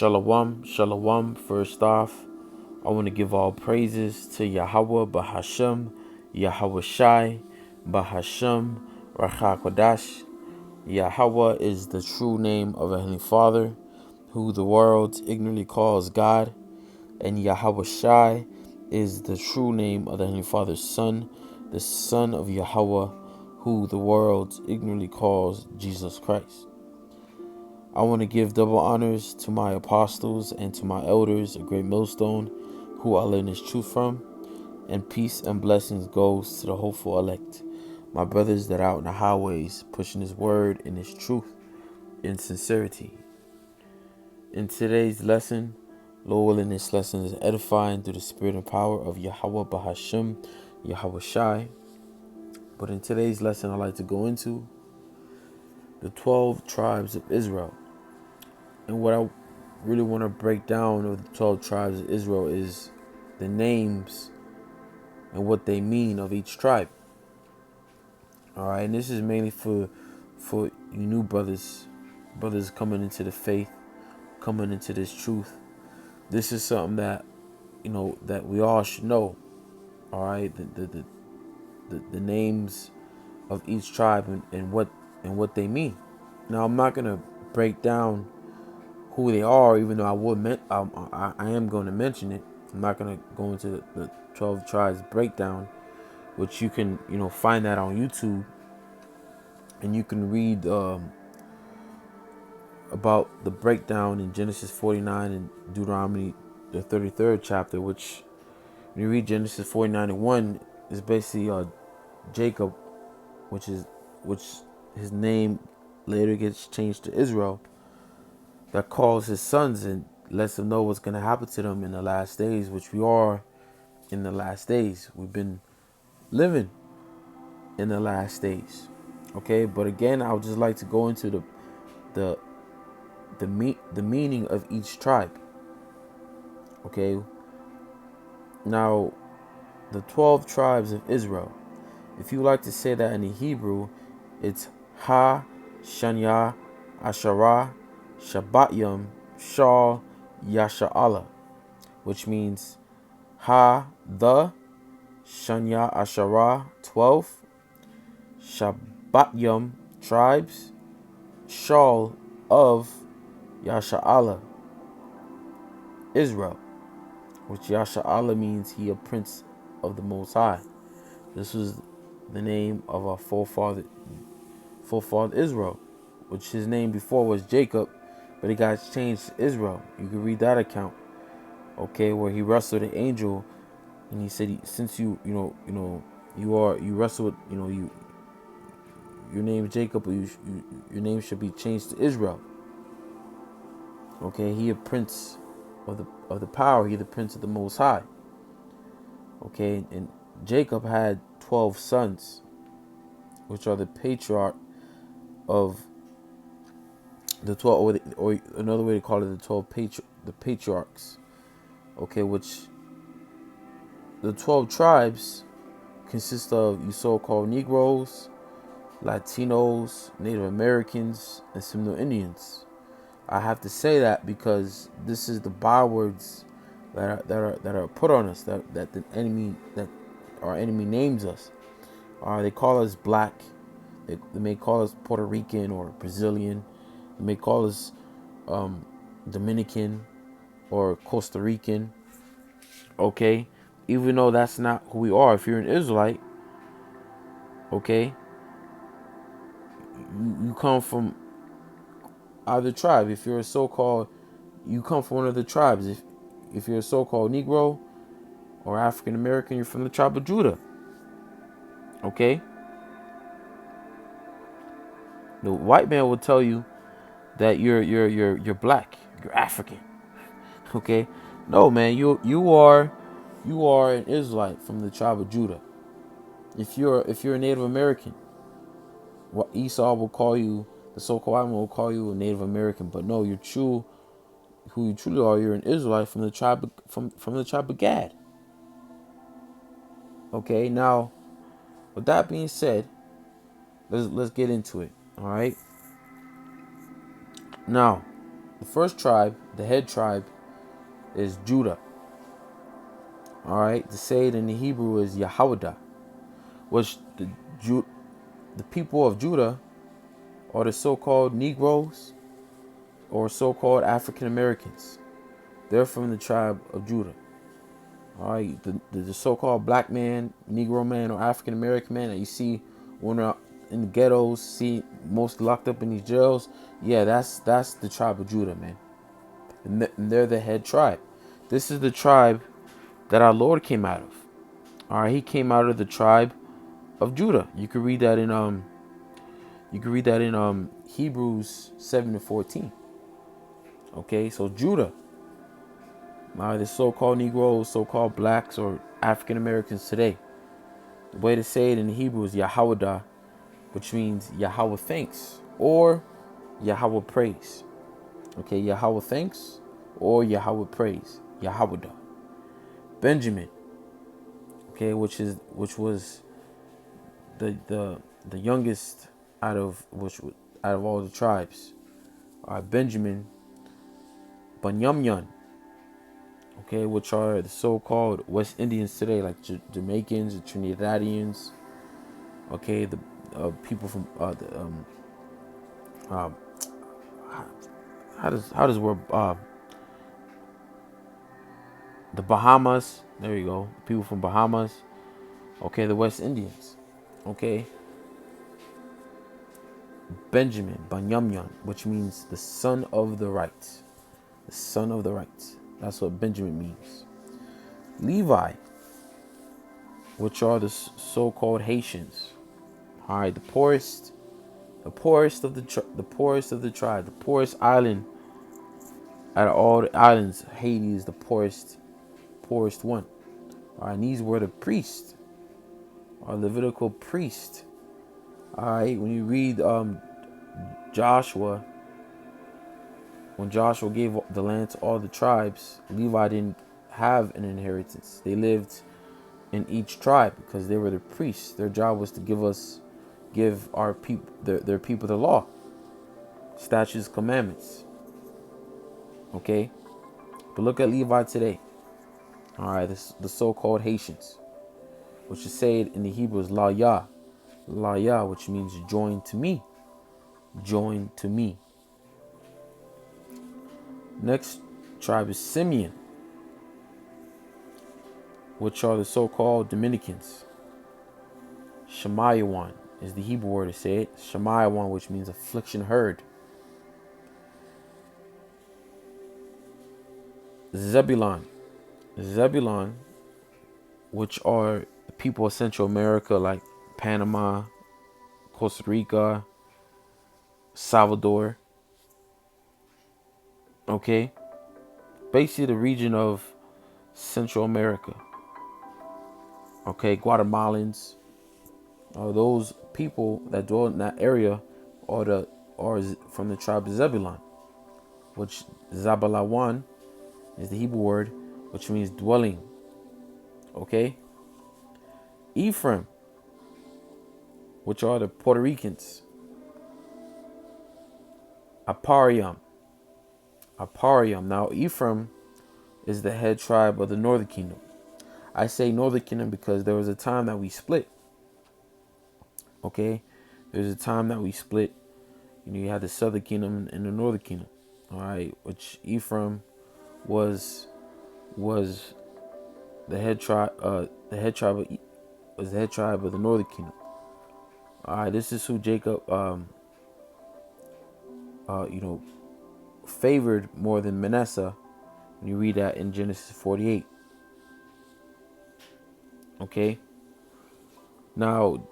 Shalom, shalom. First off, I want to give all praises to Yahweh Bahashem, Yahweh Shai, Bahashem, Racha Kodash. Yahweh is the true name of a Heavenly Father, who the world ignorantly calls God, and Yahweh Shai is the true name of the Heavenly Father's Son, the Son of Yahweh, who the world ignorantly calls Jesus Christ. I want to give double honors to my apostles and to my elders, a great millstone, who I learn His truth from, and peace and blessings goes to the hopeful elect, my brothers that are out in the highways, pushing His word and His truth in sincerity. In today's lesson, Lord willing, this lesson is edifying through the spirit and power of Yahweh Bahashem, Yahweh Shai. But in today's lesson, I'd like to go into the 12 tribes of Israel. And what I really want to break down of the 12 tribes of Israel is the names and what they mean of each tribe. All right, and this is mainly for you new brothers coming into the faith, coming into this truth. This is something that that we all should know. All right, the names of each tribe and what they mean. Now, I'm not gonna break down who they are, even though I am going to mention it. I'm not going to go into the 12 tribes breakdown, which you can find that on YouTube, and you can read about the breakdown in Genesis 49 and Deuteronomy the 33rd chapter. Which when you read Genesis 49:1 is basically Jacob, which his name later gets changed to Israel, that calls his sons and lets them know what's going to happen to them in the last days, which we are in the last days. We've been living in the last days. Okay, but again, I would just like to go into the meaning of each tribe. Okay, now the 12 tribes of Israel. If you like to say that in the Hebrew, it's Ha, Shanya, Asherah, Shabbatyam, Shal, Yasha'Allah, which means Ha, the, Shanya, Asherah, 12, Shabbatyam, tribes, Shal, of, Yasha'Allah, Israel, which Yasha'Allah means he a prince of the Most High. This was the name of our forefather Israel, which his name before was Jacob, but he got changed to Israel. You can read that account, okay, where he wrestled an angel, and he said, since you wrestle with your name is Jacob, but your name should be changed to Israel. Okay, he a prince of the power. He the prince of the Most High. Okay, and Jacob had 12 sons, which are the patriarch of the 12, or another way to call it, the patriarchs. Okay, which the 12 tribes consist of you so-called Negroes, Latinos, Native Americans, and Seminole Indians. I have to say that because this is the bywords that are put on us, that our enemy names us. They call us black. They may call us Puerto Rican or Brazilian. They may call us Dominican or Costa Rican. Okay, even though that's not who we are. If you're an Israelite, okay, you come from either tribe. If you're a so-called, you come from one of the tribes. If you're a so-called Negro or African American, you're from the tribe of Judah. Okay. The white man will tell you that you're black, you're African. Okay. No, man, you are an Israelite from the tribe of Judah. If you're a Native American, what Esau will call you, the so-called white man will call you a Native American, but no, who you truly are, you're an Israelite from the tribe from the tribe of Gad. Okay, now with that being said, let's get into it. All right. Now, the first tribe the head tribe is Judah. All right, the Sayyid in the Hebrew is Yahawada, which the people of Judah are the so-called Negroes or so-called African Americans. They're from the tribe of Judah. All right, the so-called black man, Negro man, or African American man that you see when they're in the ghettos, see most locked up in these jails. Yeah, that's the tribe of Judah, man, and they're the head tribe. This is the tribe that our Lord came out of. All right, he came out of the tribe of Judah. You can read that in Hebrews 7:14. Okay, so Judah. The so-called Negroes, so-called blacks, or African Americans today. The way to say it in Hebrew is Yahawada, which means Yahweh thanks or Yahweh praise. Okay, Yahweh thanks or Yahweh praise. Yahawada. Benjamin. Okay, which was the youngest out of all the tribes. Benjamin. Banyamyan. Okay, which are the so-called West Indians today, like Jamaicans, the Trinidadians. Okay, the people from how does word the Bahamas? There you go, people from Bahamas. Okay, the West Indians. Okay, Benjamin Banyamyan, which means the son of the right, the son of the right. That's what Benjamin means. Levi, which are the so-called Haitians. All right, the poorest of the tribe, the poorest island out of all the islands. Haiti is the poorest one. All right, and these were the priests, or Levitical priest. All right, when you read Joshua, when Joshua gave the land to all the tribes, Levi didn't have an inheritance. They lived in each tribe because they were the priests. Their job was to give our people their people the law, statutes, commandments. Okay, but look at Levi today. All right, the so-called Haitians, which is said in the Hebrew is La Yah, which means join to me, join to me. Next tribe is Simeon, which are the so-called Dominicans. Shemayawan is the Hebrew word to say it. Shemayawan, which means affliction heard. Zebulon, which are the people of Central America, like Panama, Costa Rica, Salvador. Okay, basically the region of Central America. Okay, Guatemalans. Those people that dwell in that area are from the tribe of Zebulon, which Zabalawan is the Hebrew word, which means dwelling. Okay, Ephraim, which are the Puerto Ricans. Apariam. Now Ephraim is the head tribe of the Northern Kingdom. I say Northern Kingdom because there was a time that we split. Okay, there's a time that we split. You had the Southern Kingdom and the Northern Kingdom. All right, which Ephraim was the head tribe. The head tribe was the head tribe of the Northern Kingdom. All right, this is who Jacob, favored more than Manasseh. When you read that in Genesis 48. Okay. Now,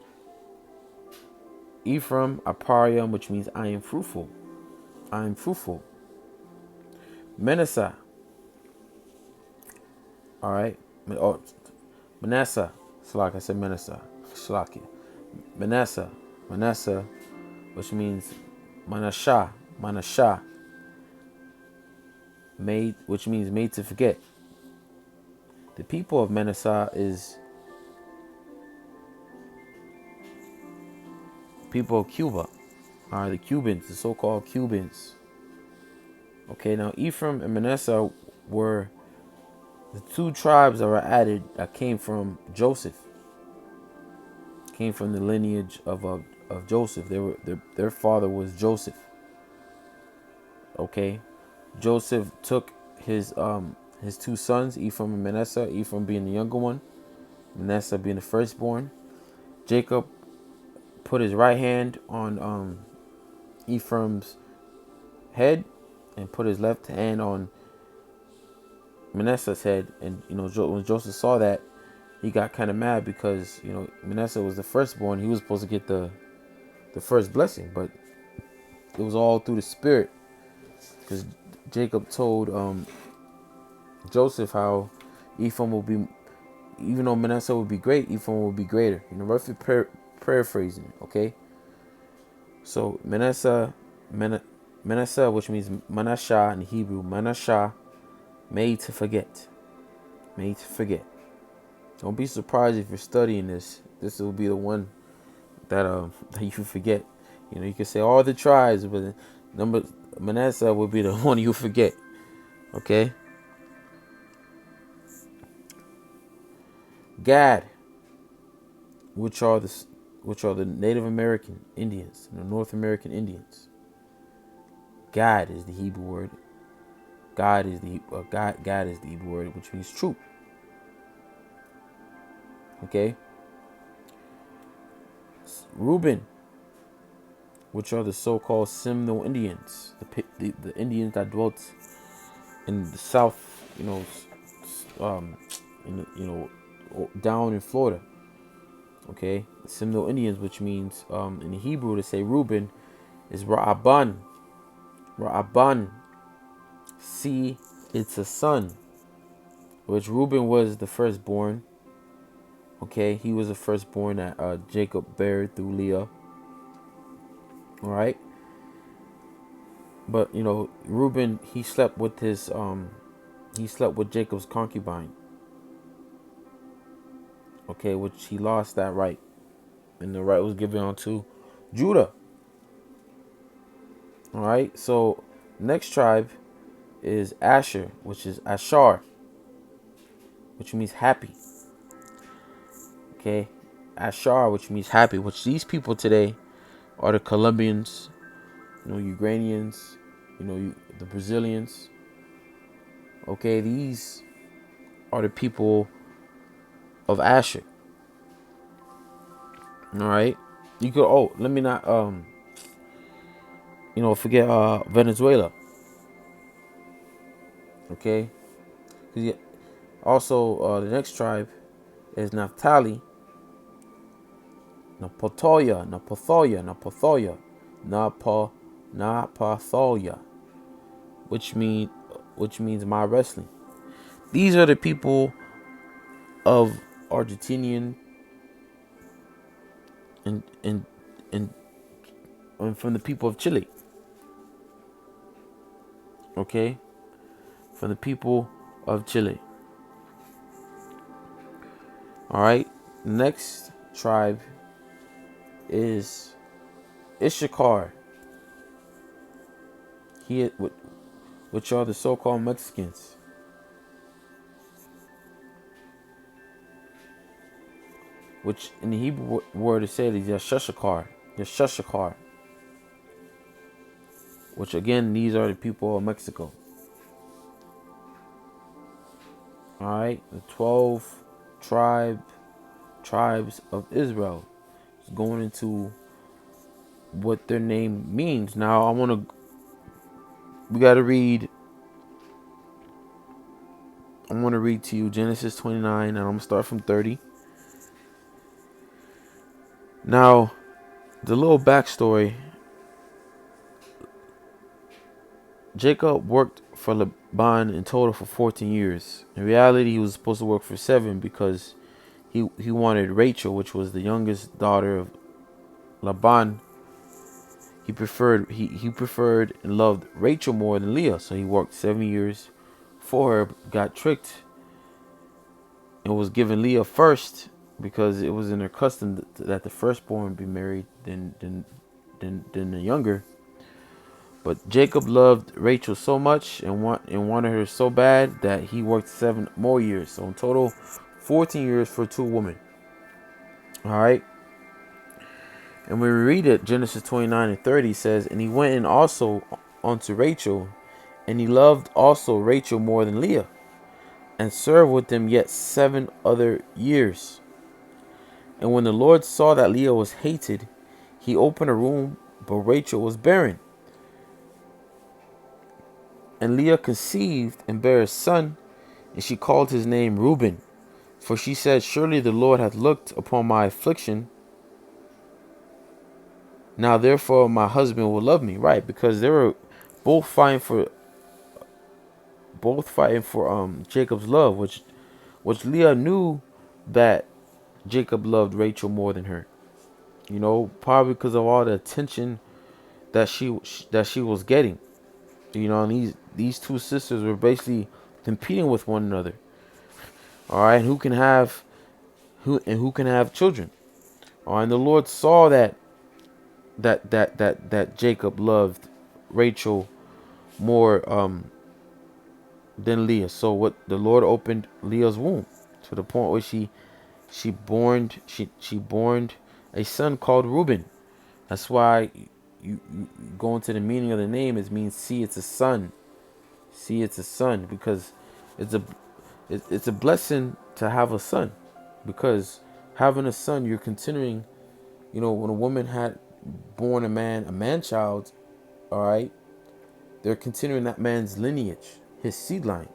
Ephraim, Apariam, which means I am fruitful. I am fruitful. Manasseh. All right. Manasseh. Slack, I said Manasseh. Slack. Manasseh, which means Manasseh, which means made to forget. The people of Manasseh is people of Cuba. All right, the Cubans, the so-called Cubans. Okay, now Ephraim and Manasseh were the two tribes that were added that came from Joseph, came from the lineage of Joseph. They were their father was Joseph. Okay, Joseph took his two sons, Ephraim and Manasseh. Ephraim being the younger one, Manasseh being the firstborn. Jacob put his right hand on Ephraim's head and put his left hand on Manasseh's head. And when Joseph saw that, he got kind of mad because Manasseh was the firstborn. He was supposed to get the first blessing, but it was all through the spirit, because Jacob told Joseph how Ephraim will be, even though Manasseh would be great, Ephraim will be greater. Roughly paraphrasing. Okay, so Manasseh, which means Manasseh in Hebrew, Manasseh, made to forget, made to forget. Don't be surprised if you're studying this. This will be the one that that you forget. You can say all the tribes, but number Manasseh will be the one you forget. Okay. Gad, which are the Native American Indians, the North American Indians. Gad is the Hebrew word. God is the Hebrew word, which means troop. Okay. Reuben, which are the so-called Seminole Indians, the Indians that dwelt in the South, down in Florida. Okay, the Seminole Indians, which means in the Hebrew to say Reuben is Ra'aban. Ra'aban, see, it's a son, which Reuben was the firstborn. Okay, he was the firstborn that Jacob bare through Leah. All right, but Reuben, he slept with Jacob's concubine. Okay, which he lost that right, and the right was given unto Judah. All right, so next tribe is Asher, which is Ashar, which means happy. Okay, Ashar, which means happy, which these people today are the Colombians, Ukrainians, the Brazilians. Okay, these are the people of Asher. All right, you could. Oh, let me not forget Venezuela. Okay, also the next tribe is Naphtali, Napatholia, which means my wrestling. These are the people of Argentinian and from the people of Chile. Okay, from the people of Chile. All right, next tribe is Issachar. Which are the so-called Mexicans. Which in the Hebrew word is said is Yeshashakar. Which again, these are the people of Mexico. All right, the 12 tribes of Israel is going into what their name means. Now we got to read. I'm going to read to you Genesis 29, and I'm going to start from 30. Now, the little backstory. Jacob worked for Laban in total for 14 years. In reality, he was supposed to work for 7 because he wanted Rachel, which was the youngest daughter of Laban. He preferred and loved Rachel more than Leah, so he worked 7 years for her, got tricked, and was given Leah first because it was in their custom that the firstborn be married than the younger. But Jacob loved Rachel so much and wanted her so bad that he worked 7 more years. So in total, 14 years for 2 women. All right. And when we read it, Genesis 29:30 says, and he went in also unto Rachel, and he loved also Rachel more than Leah, and served with them yet 7 other years. And when the Lord saw that Leah was hated, he opened a room, but Rachel was barren. And Leah conceived and bare a son, and she called his name Reuben. For she said, surely the Lord hath looked upon my affliction. Now therefore my husband will love me. Right, because they were both fighting for Jacob's love, which Leah knew that Jacob loved Rachel more than her. You know, probably because of all the attention that she was getting. You know, and these two sisters were basically competing with one another. All right, who can have children. All right, and the Lord saw that Jacob loved Rachel more than Leah. So what the Lord opened Leah's womb to the point where she born a son called Reuben. That's why you go into the meaning of the name. It means see it's a son. See it's a son, because it's a blessing to have a son, because having a son, you're continuing. You know, when a woman had born a man child, all right, they're continuing that man's lineage, his seed line.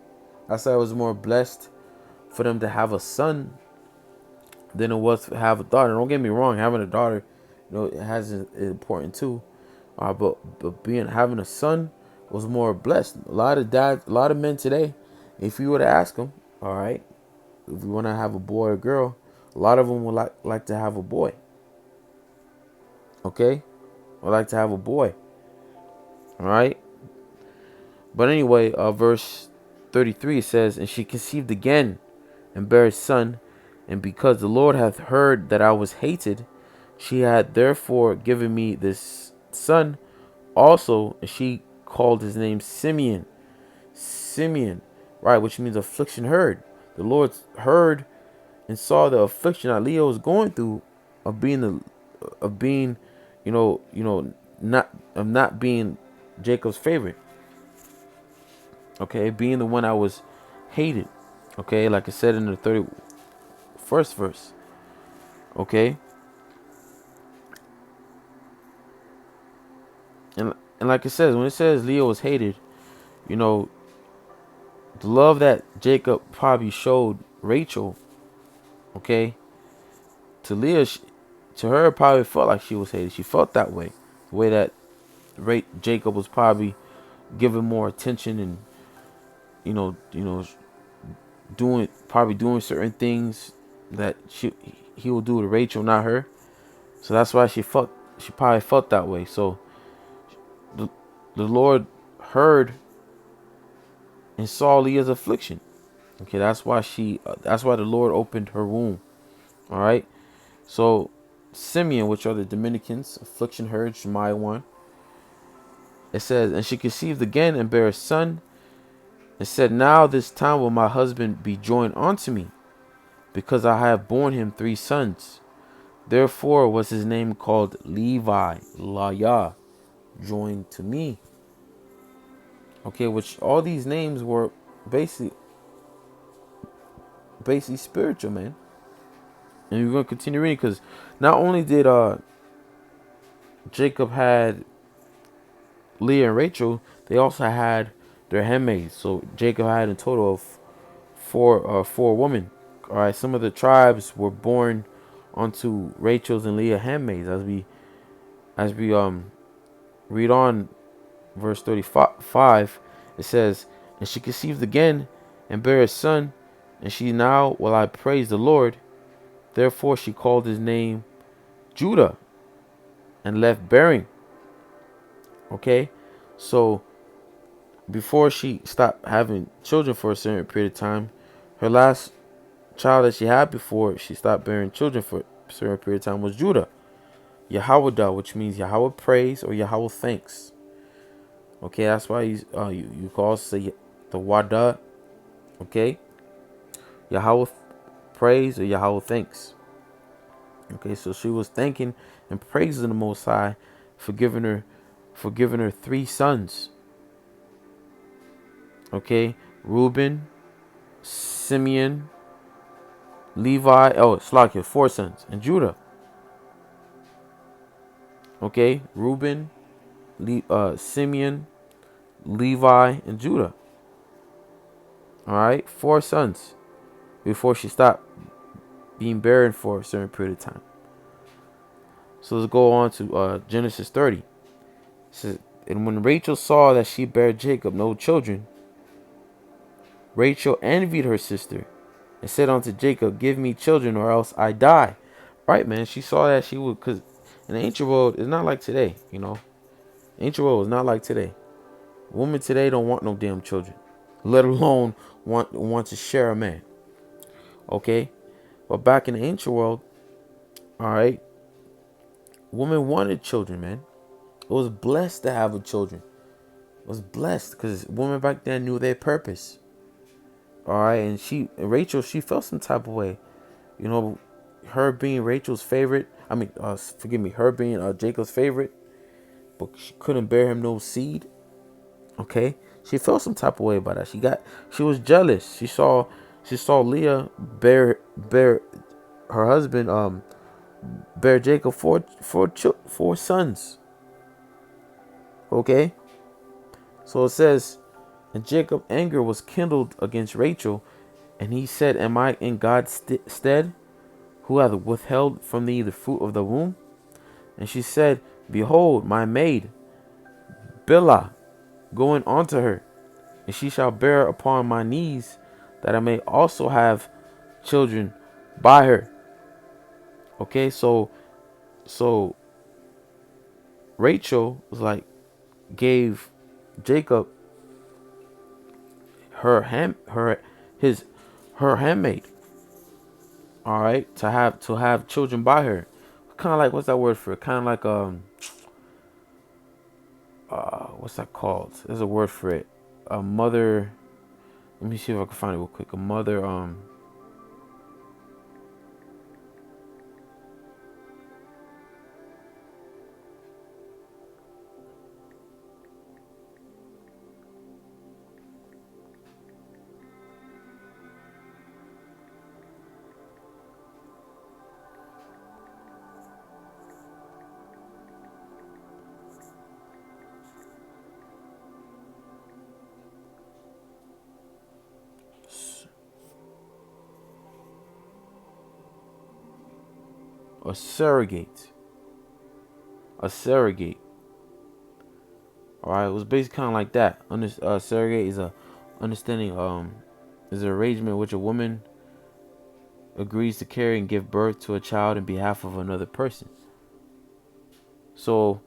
That's why it was more blessed for them to have a son than it was to have a daughter. Don't get me wrong, having a daughter, you know, it has is important too. But having a son was more blessed. A lot of men today, if you were to ask them, all right, if you want to have a boy or girl, a lot of them would like to have a boy. Okay, would like to have a boy. All right. But anyway, verse 33 says, and she conceived again and bare a son, and because the Lord hath heard that I was hated, she had therefore given me this son also, and she called his name Simeon. Simeon, right, which means affliction heard. The Lord heard and saw the affliction that Leah was going through of being, not being Jacob's favorite. Okay, being the one I was hated. Okay, like I said in the 31st verse. Okay. And like it says, when it says Leah was hated, you know, the love that Jacob probably showed Rachel, okay, to Leah, to her, probably felt like she was hated. She felt that way. The way that Jacob was probably giving more attention and, doing certain things that he will do to Rachel, not her. So that's why she probably felt that way. So the Lord heard and saw Leah's affliction. Okay, that's why the Lord opened her womb. All right. So Simeon, which are the Dominicans, affliction heard, Shemaiah 1. It says, and she conceived again and bare a son, and said, now this time will my husband be joined unto me, because I have borne him 3 sons. Therefore was his name called Levi, Laya, joined to me. Okay, which all these names were basically spiritual, man. And we're going to continue reading, because not only did Jacob had Leah and Rachel, they also had their handmaids. So Jacob had a total of four women. All right, some of the tribes were born onto Rachel's and Leah handmaids. As we read on verse 35, it says, and she conceived again and bare a son, and she now will I praise the Lord. Therefore she called his name Judah, and left bearing. Okay, so before she stopped having children for a certain period of time, her last child that she had before she stopped bearing children for a certain period of time was Judah. Yahweh, which means Yahweh praise or Yahweh thanks. Okay, that's why you call say the Wada. Okay, Yahweh praise or Yahweh thanks. Okay, so she was thanking and praising the Most High for giving her three sons. Okay, Reuben, Simeon, Levi. Oh, Slakia, four sons, and Judah. Okay, Reuben, Simeon, Levi, and Judah. All right, four sons before she stopped being barren for a certain period of time. So let's go on to Genesis 30. It says, and when Rachel saw that she bare Jacob no children, Rachel envied her sister and said unto Jacob, give me children or else I die. Right, man. She saw that she would, because in the ancient world, it's not like today, you know. Ancient world is not like today. Women today don't want no damn children, let alone want to share a man. Okay? But back in the ancient world, all right, women wanted children, man. It was blessed to have a children. It was blessed because women back then knew their purpose. All right, and Rachel, she felt some type of way, you know, her being Rachel's favorite. I mean, forgive me, her being Jacob's favorite, but she couldn't bear him no seed. Okay, she felt some type of way about that. She was jealous. She saw Leah bear her husband bear Jacob four sons. Okay, so it says, and Jacob's anger was kindled against Rachel, and he said, am I in God's stead, who hath withheld from thee the fruit of the womb? And she said, behold, my maid Bilhah going unto her, and she shall bear upon my knees, that I may also have children by her. Okay, so Rachel was like, gave Jacob her handmaid, all right, to have children by her. Kind of like, what's that word for it? Kind of like what's that called? There's a word for it. A mother. Let me see if I can find it real quick. A mother. A surrogate. A surrogate. All right. It was basically kind of like that. Surrogate is a understanding. Is an arrangement in which a woman agrees to carry and give birth to a child in behalf of another person. So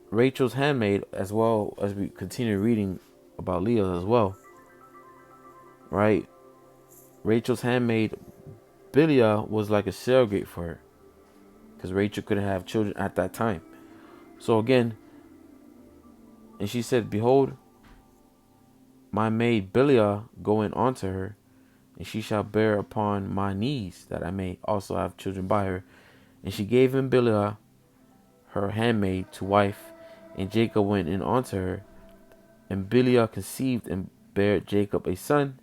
Rachel's handmaid, as well as we continue reading about Leah as well, right? Rachel's handmaid Bilhah was like a surrogate for her, because Rachel couldn't have children at that time. So again, and she said, behold, my maid Bilhah going unto her, and she shall bear upon my knees, that I may also have children by her. And she gave him Bilhah, her handmaid, to wife, and Jacob went in unto her. And Bilhah conceived and bare Jacob a son.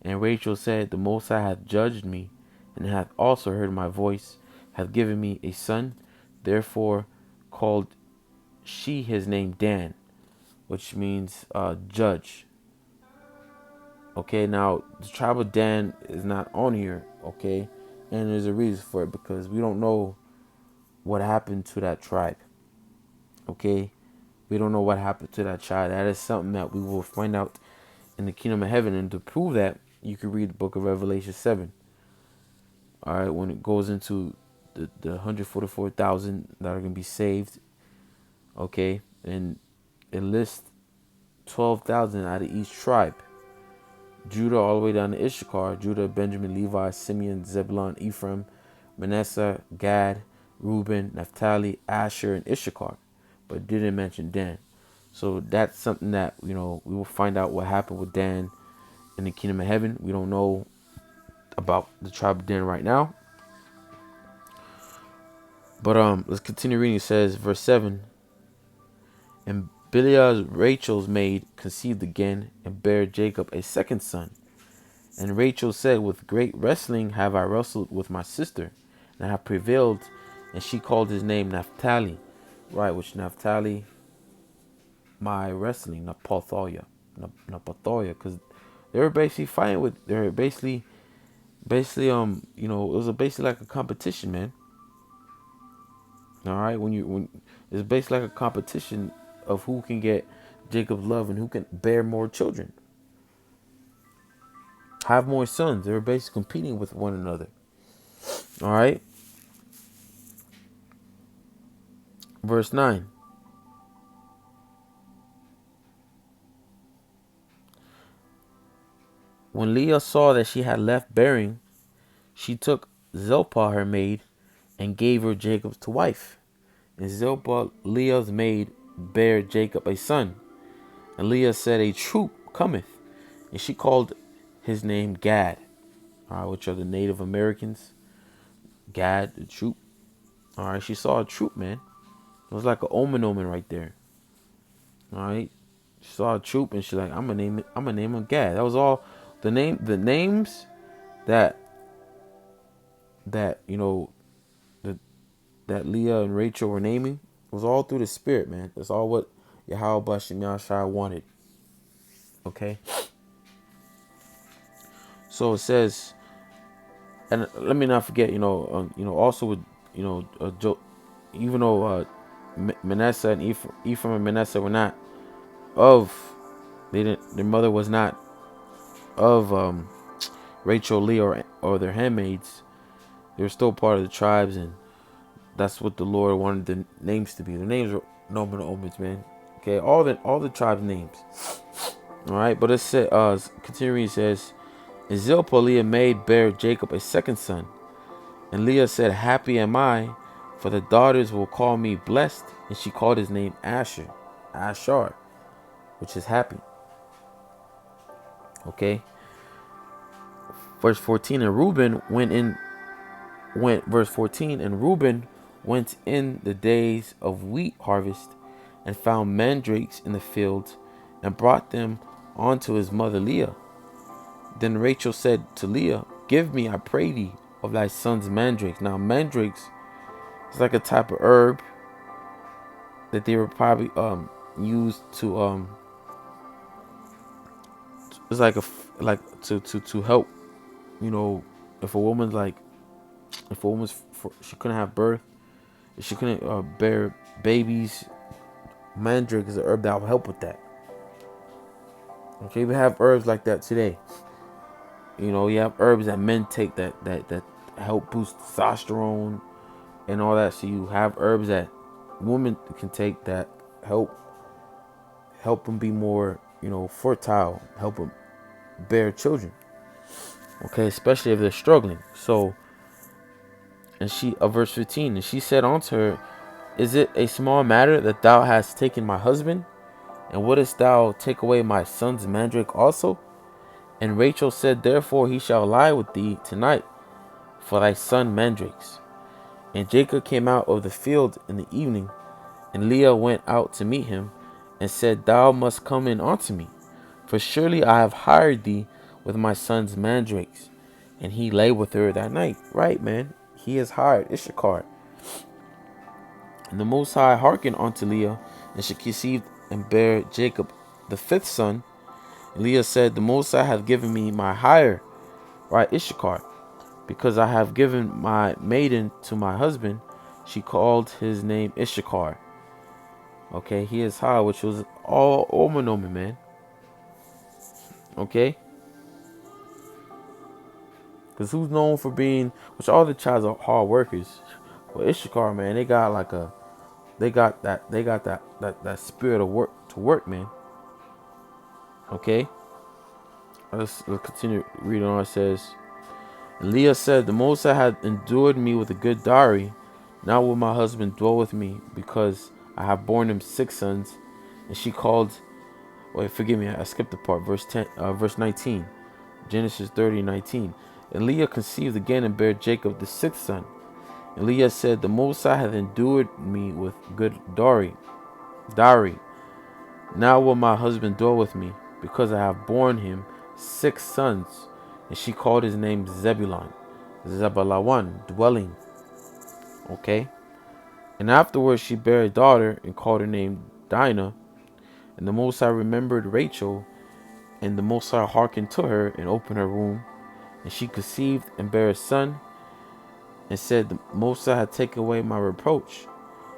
And Rachel said, the Most High hath judged me, and hath also heard my voice, hath given me a son. Therefore called she his name Dan, which means judge. Okay, now the tribe of Dan is not on here, okay? And there's a reason for it, because we don't know what happened to that tribe. Okay? We don't know what happened to that tribe. That is something that we will find out in the kingdom of heaven. And to prove that, you can read the book of Revelation 7. All right, when it goes into the 144,000 that are going to be saved. Okay? And it lists 12,000 out of each tribe. Judah all the way down to Issachar. Judah, Benjamin, Levi, Simeon, Zebulun, Ephraim, Manasseh, Gad, Reuben, Naphtali, Asher, and Issachar. But didn't mention Dan. So that's something that, we will find out what happened with Dan in the kingdom of heaven. We don't know about the tribe of Dan right now. But let's continue reading. It says, verse 7, and Biliah, Rachel's maid, conceived again and bare Jacob a second son. And Rachel said, with great wrestling have I wrestled with my sister, and I have prevailed. And she called his name Naphtali, right? Which Naphtali, my wrestling, Naphthalia, because they were basically fighting with. They were basically, it was basically like a competition, man. All right, when it's basically like a competition of who can get Jacob's love and who can bear more children, have more sons. They were basically competing with one another. All right, verse 9. When Leah saw that she had left bearing, she took Zilpah her maid and gave her Jacob to wife. And Zilpah, Leah's maid, bare Jacob a son. And Leah said, a troop cometh. And she called his name Gad, which are the Native Americans. Gad, the troop. All right, she saw a troop, man. It was like an omen right there. All right, she saw a troop and she's like, I'm gonna name him Gad. That was all. The names that that you know that that Leah and Rachel were naming was all through the spirit, man. That's all what Yahweh Bashem Yahshai wanted. Okay. So it says, and let me not forget, also with, even though Manasseh and Ephraim and Manasseh were not of, their mother was not of Rachel, Leah, or their handmaids. They were still part of the tribes, and that's what the Lord wanted the names to be. The names were nominal omens, man. Okay, all the tribes' names. All right, but it said, continuing, it says, and Zilpah, Leah maid, bare Jacob a second son. And Leah said, happy am I, for the daughters will call me blessed. And she called his name Ashar, which is happy. Okay. Verse 14, and Reuben verse 14, and Reuben went in the days of wheat harvest and found mandrakes in the fields and brought them unto his mother Leah. Then Rachel said to Leah, give me, I pray thee, of thy son's mandrakes. Now mandrakes is like a type of herb that they were probably used to it's like to help, if a woman's she couldn't have birth, if she couldn't bear babies, mandrake is an herb that will help with that. Okay, we have herbs like that today. You have herbs that men take that help boost testosterone and all that. So you have herbs that women can take that help them be more, fertile, help them bear children. Okay, especially if they're struggling. So, and verse 15, and she said unto her, is it a small matter that thou hast taken my husband? And wouldest thou take away my son's mandrake also? And Rachel said, therefore he shall lie with thee tonight for thy son mandrakes. And Jacob came out of the field in the evening, and Leah went out to meet him, and said, thou must come in unto me, for surely I have hired thee with my son's mandrakes. And he lay with her that night. Right, man. He is hired, Issachar. And the Most High hearkened unto Leah, and she conceived and bare Jacob the fifth son. And Leah said, the Most High hath given me my hire, right, Issachar, because I have given my maiden to my husband. She called his name Issachar. Okay, he is high, which was all Omen, man. Okay, because who's known for being, which all the tribes are hard workers. Well, Issachar, man, they got that spirit of work, man. Okay, let's continue reading on. It says, and Leah said, the Most High had endured me with a good dowry. Now will my husband dwell with me, because I have borne him 6 sons. And she called, wait, forgive me, I skipped the part. Verse 19. Genesis 30:19. And Leah conceived again and bare Jacob the sixth son. And Leah said, the Most High hath endued me with good dowry. Now will my husband dwell with me, because I have borne him 6 sons. And she called his name Zebulon. Zebalawan, dwelling. Okay. And afterwards she bare a daughter and called her name Dinah. And the Most High remembered Rachel, and the Most High hearkened to her and opened her womb. And she conceived and bare a son, and said, the Most High had taken away my reproach.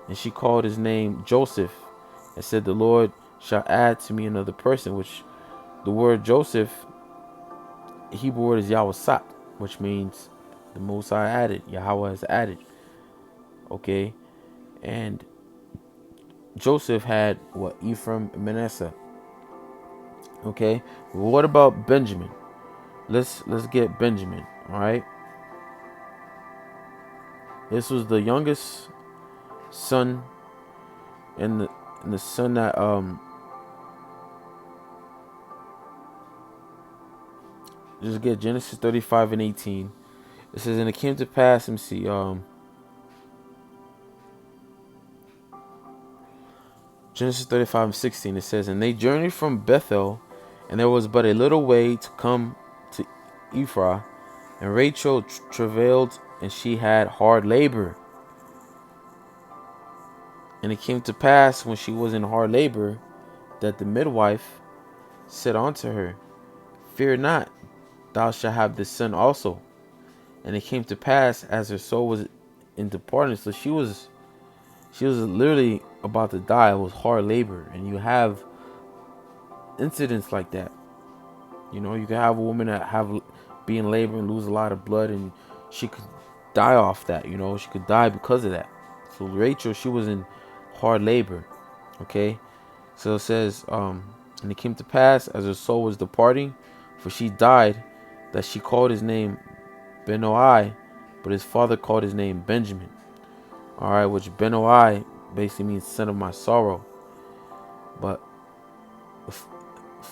And she called his name Joseph, and said, the Lord shall add to me another person, which the word Joseph, the Hebrew word is Yahweh, which means the Most High added, Yahweh has added. Okay. And Joseph had what? Ephraim and Manasseh. Okay. Well, what about Benjamin? Let's get Benjamin. All right. This was the youngest son, and the son that just get Genesis 35:18. It says, and it came to pass, let me see, Genesis 35:16. It says, and they journeyed from Bethel, and there was but a little way to come to Ephraim, and Rachel travailed, and she had hard labor. And it came to pass, when she was in hard labor, that the midwife said unto her, fear not, thou shalt have this son also. And it came to pass, as her soul was in departing, so she was literally about to die. It was hard labor. And you have incidents like that. You know, you can have a woman that be in labor and lose a lot of blood, and she could die off that. You know, she could die because of that. So Rachel, she was in hard labor. Okay. So it says, and it came to pass, as her soul was departing, for she died, that she called his name Benoi, but his father called his name Benjamin. All right, which Benoi basically means son of my sorrow. But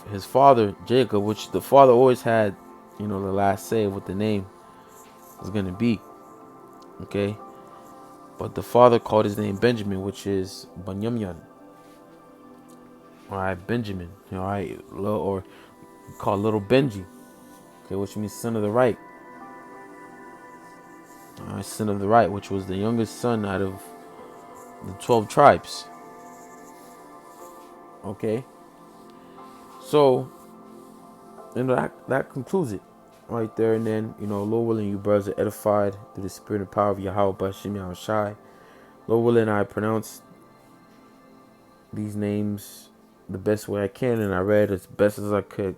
his father Jacob, which the father always had, you know, the last say of what the name was going to be. Okay, but the father called his name Benjamin, which is Banyamyan. All right, Benjamin. All right, or called Little Benji. Okay, which means son of the right. All right, son of the right, which was the youngest son out of the 12 tribes. Okay, so and that concludes it right there. And then, you know, Lord willing, you brothers are edified through the spirit and power of Yahweh Bashim Yahushai. Lord willing, I pronounce these names the best way I can, and I read as best as I could.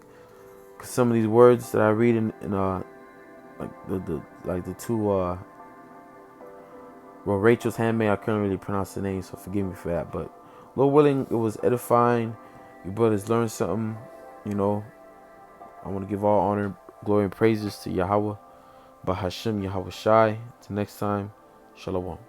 Cause some of these words that I read in like the two well, Rachel's handmaid, I couldn't really pronounce the name, so forgive me for that. But Lord willing, it was edifying. You brothers learned something. You know, I want to give all honor, glory, and praises to Yahweh, Bahashim Yahweh Shai. Till next time, Shalom.